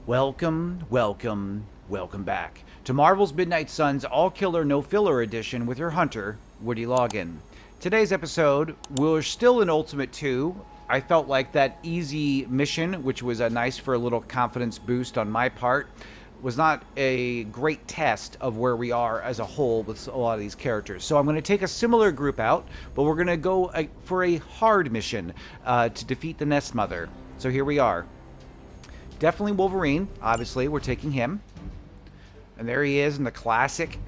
Welcome, welcome, welcome back to Marvel's Midnight Suns All-Killer No Filler Edition with your hunter, Woody Loggin. Today's episode, we're still in Ultimate 2. I felt like that easy mission, which was nice for a little confidence boost on my part, was not a great test of where we are as a whole with a lot of these characters. So I'm going to take a similar group out, but we're going to go for a hard mission to defeat the Nest Mother. So here we are. Definitely Wolverine. Obviously, we're taking him. And there he is in the classic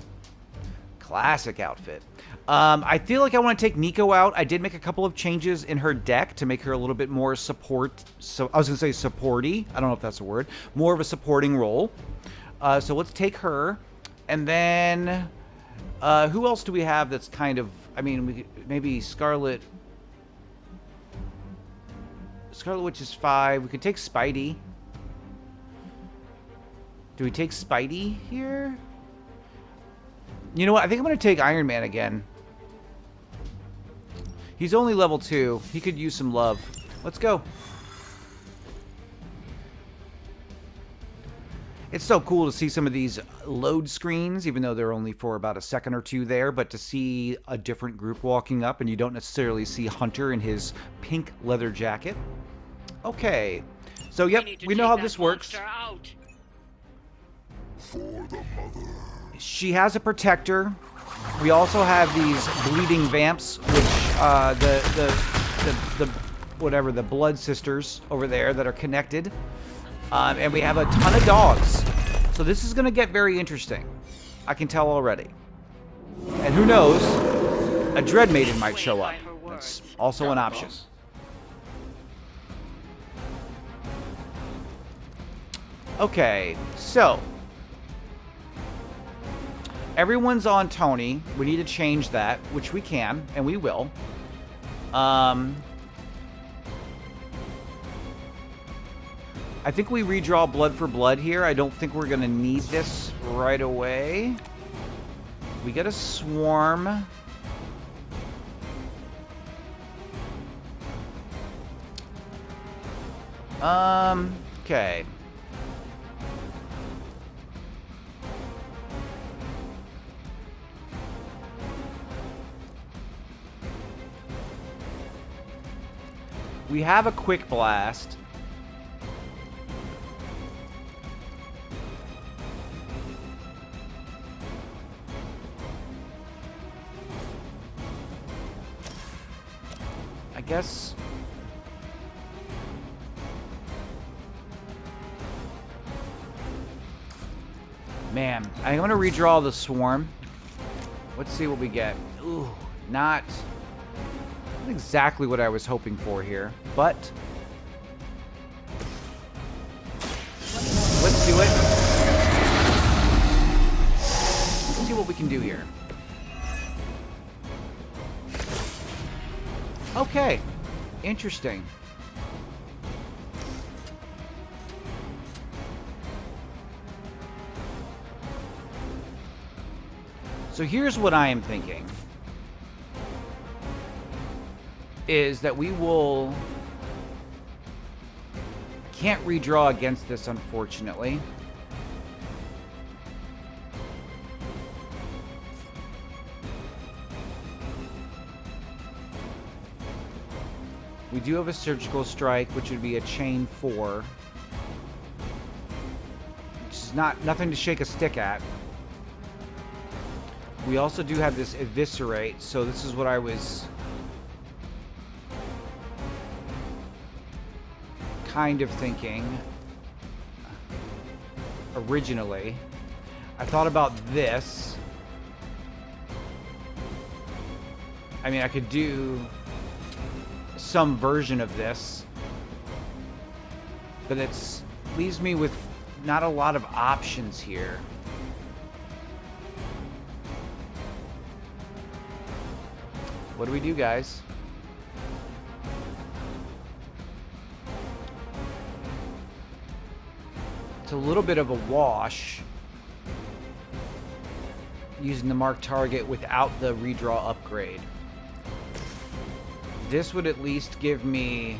outfit. I feel like I want to take Nico out. I did make a couple of changes in her deck to make her a little bit more support. So I was going to say supporty. I don't know if that's a word. More of a supporting role. So let's take her. And then who else do we have that's kind of... I mean, maybe Scarlet Witch is 5. We could take Spidey. Do we take Spidey here? You know what? I think I'm going to take Iron Man again. He's only level 2. He could use some love. Let's go. It's so cool to see some of these load screens, even though they're only for about a second or two there, but to see a different group walking up and you don't necessarily see Hunter in his pink leather jacket. Okay. So, yep, we know how this works. For the mother. She has a protector. We also have these bleeding vamps, which the blood sisters over there that are connected, and we have a ton of dogs. So this is going to get very interesting. I can tell already. And who knows? A Dread Maiden might show up. That's also an option. Okay, so. Everyone's on Tony. We need to change that, which we can, and we will. I think we redraw Blood for Blood here. I don't think we're going to need this right away. We get a Swarm. Okay. We have a Quick Blast. I guess... Man, I'm going to redraw the Swarm. Let's see what we get. Ooh, not exactly what I was hoping for here, but let's do it. Let's see what we can do here. Okay, interesting. So here's what I am thinking. Is that we will... Can't redraw against this, unfortunately. We do have a Surgical Strike, which would be a Chain 4. Which is nothing to shake a stick at. We also do have this Eviscerate, so this is what I was... kind of thinking originally. I thought about this. I mean, I could do some version of this, but it leaves me with not a lot of options here. What do we do, guys? It's a little bit of a wash using the mark target without the redraw upgrade. This would at least give me...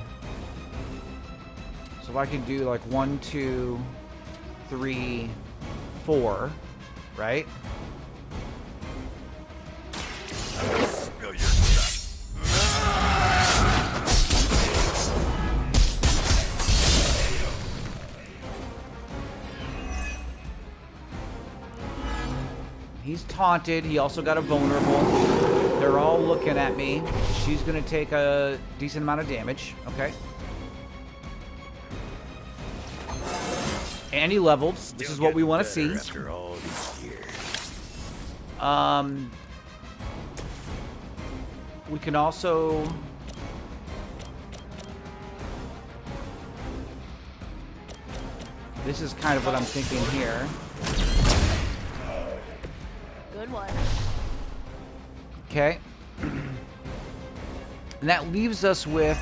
So if I could do like 1, 2... 3, 4, right? Spill your stuff. He's taunted. He also got a vulnerable. They're all looking at me. She's going to take a decent amount of damage. Okay. And he leveled. This is what we want to see. After all these years. We can also... This is kind of what I'm thinking here. Good one. Okay. And that leaves us with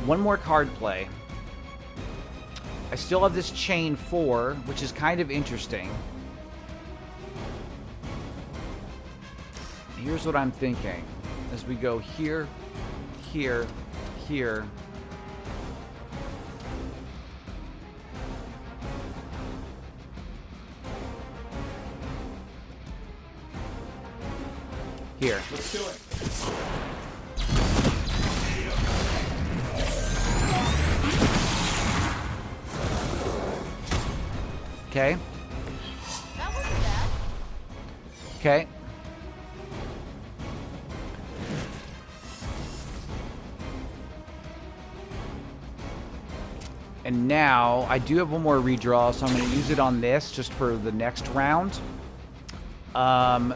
one more card play. I still have this chain 4, which is kind of interesting. Here's what I'm thinking. As we go here, here, here. Here. Let's do it. Okay. That wasn't bad. Okay. And now I do have one more redraw, so I'm going to use it on this just for the next round. I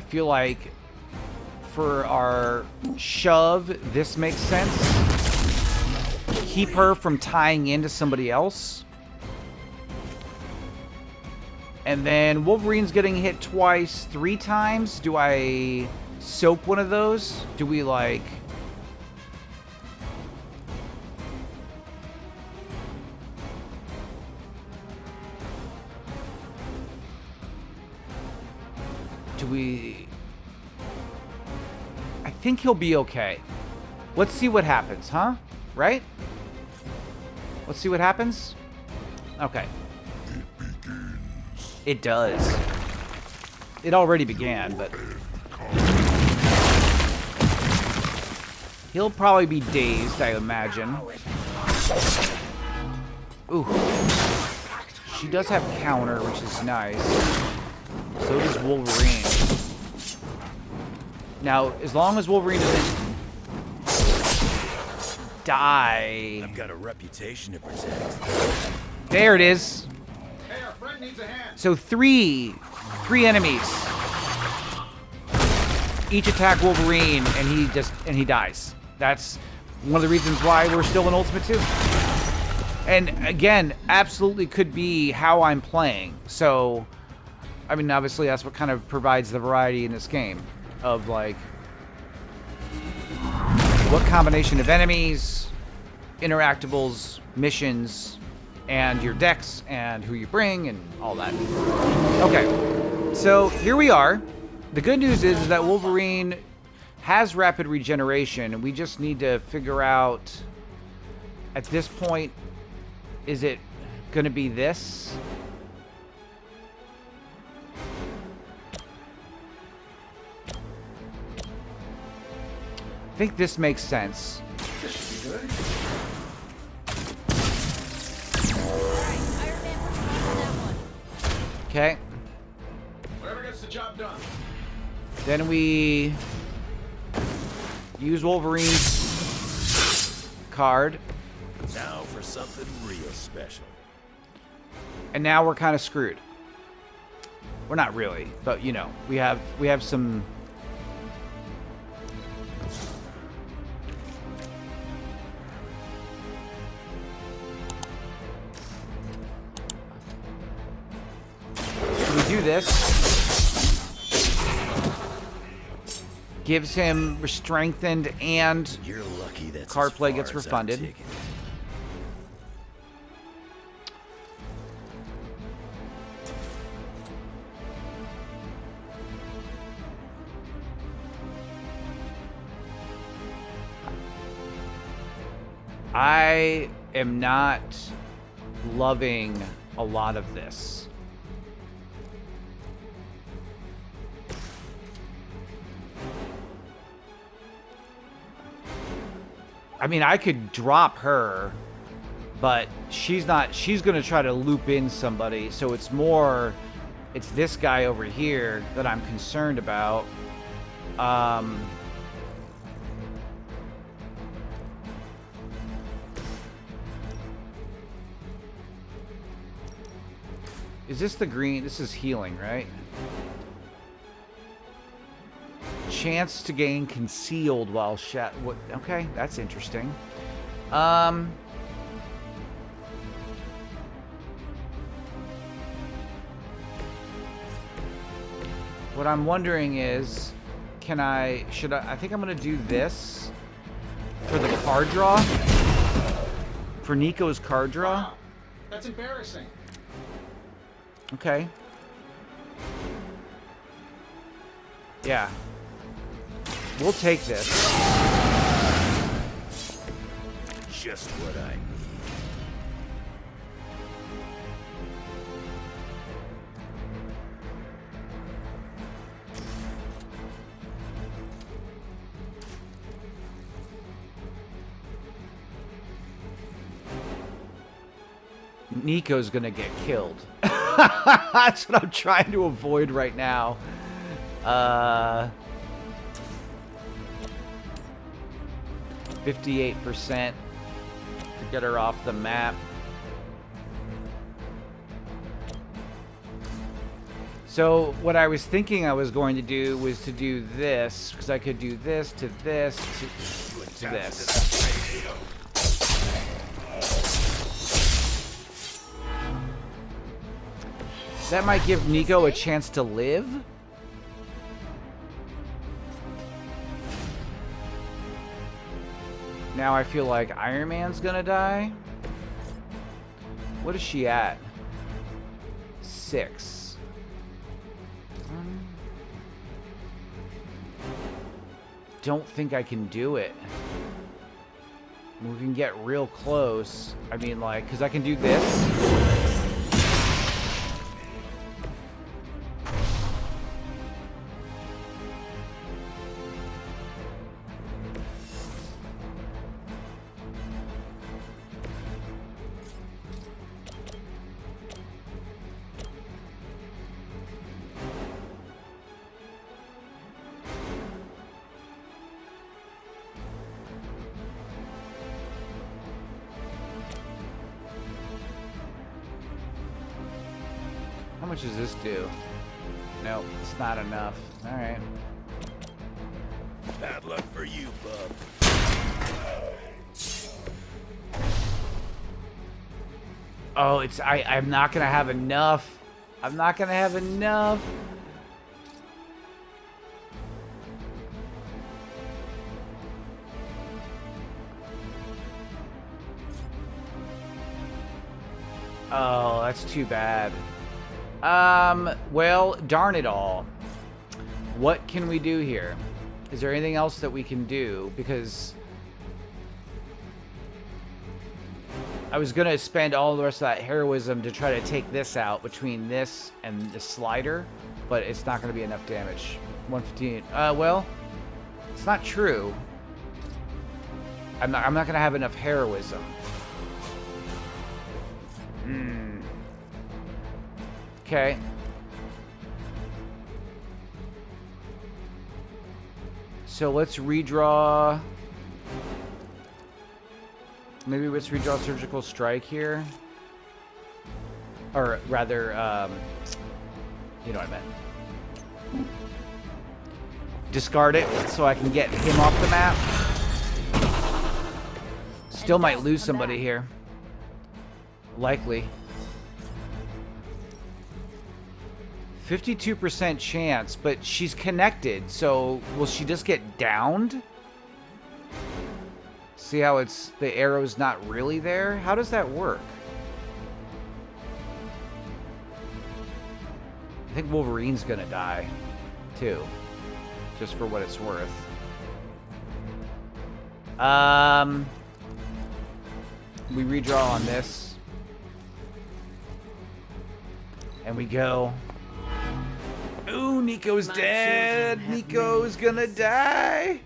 feel like for our shove, this makes sense. Keep her from tying into somebody else. And then Wolverine's getting hit twice, 3 times. Do I soak one of those? Do we like... Do we... I think he'll be okay. Let's see what happens, huh? Right? Let's see what happens. Okay. It does. It already began, but... He'll probably be dazed, I imagine. Ooh. She does have counter, which is nice. So does Wolverine. Now, as long as Wolverine doesn't die... I've got a reputation to protect. There it is. Hey, our friend needs a hand. So three enemies. Each attack Wolverine, and he dies. That's one of the reasons why we're still in Ultimate 2. And again, absolutely could be how I'm playing. So, I mean, obviously that's what kind of provides the variety in this game of like what combination of enemies, interactables, missions, and your decks and who you bring and all that. Okay, so here we are. The good news is that Wolverine has rapid regeneration, and we just need to figure out at this point, is it going to be this? I think this makes sense. This should be good. Alright, Iron Man, what's wrong with that one? Okay. Whatever gets the job done. Then we use Wolverine's card. Now for something real special. And now we're kind of screwed. We're not really, but you know, we have some. We do this. Gives him strengthened, and You're lucky that's card as play far gets as I'm refunded. taking. I am not loving a lot of this. I mean, I could drop her, but she's going to try to loop in somebody, so it's this guy over here that I'm concerned about. Is this the green? This is healing, right? Chance to gain concealed while what? Okay, that's interesting. What I'm wondering is, I think I'm gonna do this for the card draw. For Nico's card draw. Wow, that's embarrassing. Okay. Yeah. We'll take this. Just what I need. Nico's gonna get killed. That's what I'm trying to avoid right now. 58% to get her off the map. So what I was thinking I was going to do was to do this, because I could do this to this to this. That might give Nico a chance to live. Now I feel like Iron Man's gonna die. What is she at? 6. Don't think I can do it. We can get real close. I mean, like, because I can do this. How much does this do? Nope, it's not enough. Alright. Bad luck for you, bub. Oh, I'm not gonna have enough. I'm not gonna have enough. Oh, that's too bad. Well, darn it all. What can we do here? Is there anything else that we can do? Because I was going to spend all the rest of that heroism to try to take this out between this and the slider, but it's not going to be enough damage. 115. Well, it's not true. I'm not going to have enough heroism. Okay. So let's redraw. Maybe let's redraw Surgical Strike here. Or rather, you know what I meant. Discard it so I can get him off the map. Still might lose somebody here. Likely. 52% chance, but she's connected, so will she just get downed? See how the arrow's not really there? How does that work? I think Wolverine's gonna die, too. Just for what it's worth. We redraw on this. And we go. Ooh, Nico's dead. Nico's gonna die.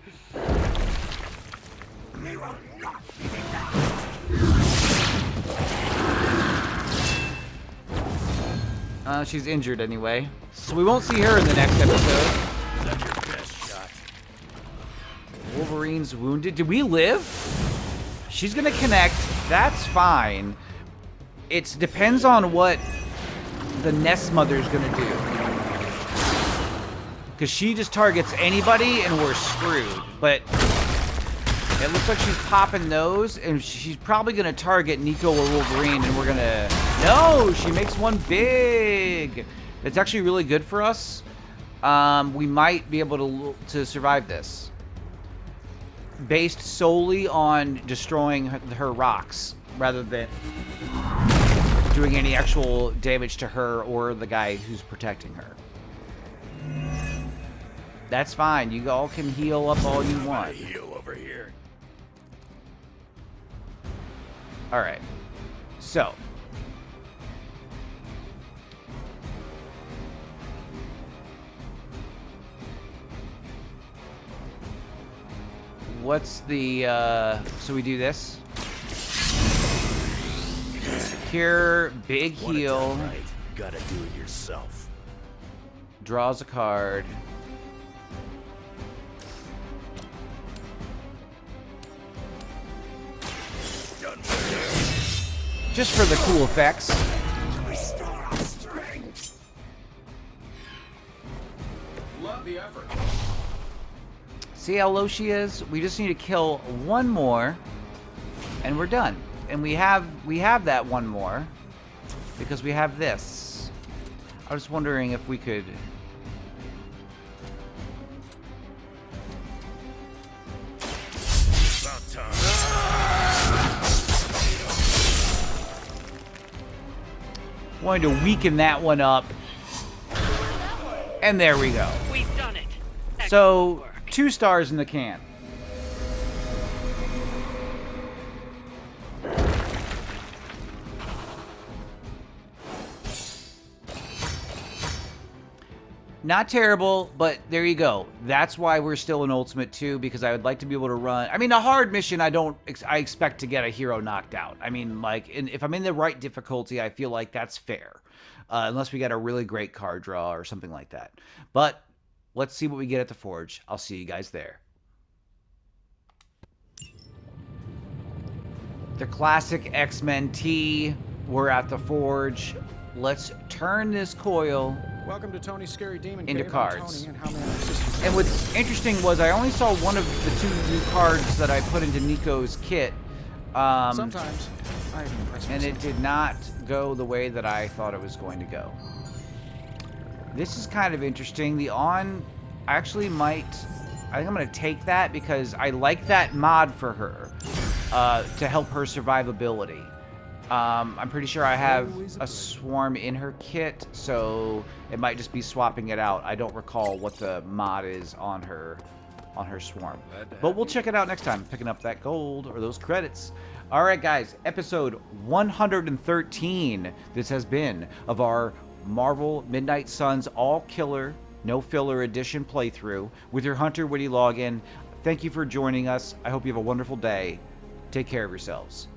She's injured anyway. So we won't see her in the next episode. That's your best shot. Wolverine's wounded. Did we live? She's gonna connect. That's fine. It depends on what the Nest Mother's gonna do. Because she just targets anybody and we're screwed. But it looks like she's popping those, and she's probably gonna target Nico or Wolverine, and we're gonna... No! She makes one big! It's actually really good for us. We might be able to survive this. Based solely on destroying her rocks, rather than doing any actual damage to her or the guy who's protecting her. That's fine. You all can heal up all you want. Heal over here. Alright. So. What's the, so we do this. Secure, big heal. Right. Gotta do it yourself. Draws a card. Done with Just for the cool effects. it. Restore our strength. Love the effort. See how low she is? We just need to kill one more, and we're done. And we have that one more because we have this. I was wondering if we could. About time. Wanted to weaken that one up, and there we go. We've done it. So Excellent work. 2 stars in the can. Not terrible, but there you go. That's why we're still in Ultimate 2, because I would like to be able to run... I mean, a hard mission, I expect to get a hero knocked out. I mean, like, if I'm in the right difficulty, I feel like that's fair. Unless we get a really great card draw or something like that. But let's see what we get at the Forge. I'll see you guys there. The classic X-Men T. We're at the Forge. Let's turn this coil... Welcome to Tony's Scary Demon into Cave. I'm cards. Tony, and how may I assist you? And what's interesting was I only saw one of the 2 new cards that I put into Nico's kit. Sometimes I impress And it myself. did not go the way that I thought it was going to go. This is kind of interesting. The on actually might... I think I'm going to take that because I like that mod for her to help her survivability. I'm pretty sure I have a swarm in her kit, so it might just be swapping it out. I don't recall what the mod is on her swarm. But we'll check it out next time, picking up that gold or those credits. All right, guys, episode 113. This has been of our Marvel Midnight Suns all-killer, no-filler edition playthrough with your Hunter Witty login. Thank you for joining us. I hope you have a wonderful day. Take care of yourselves.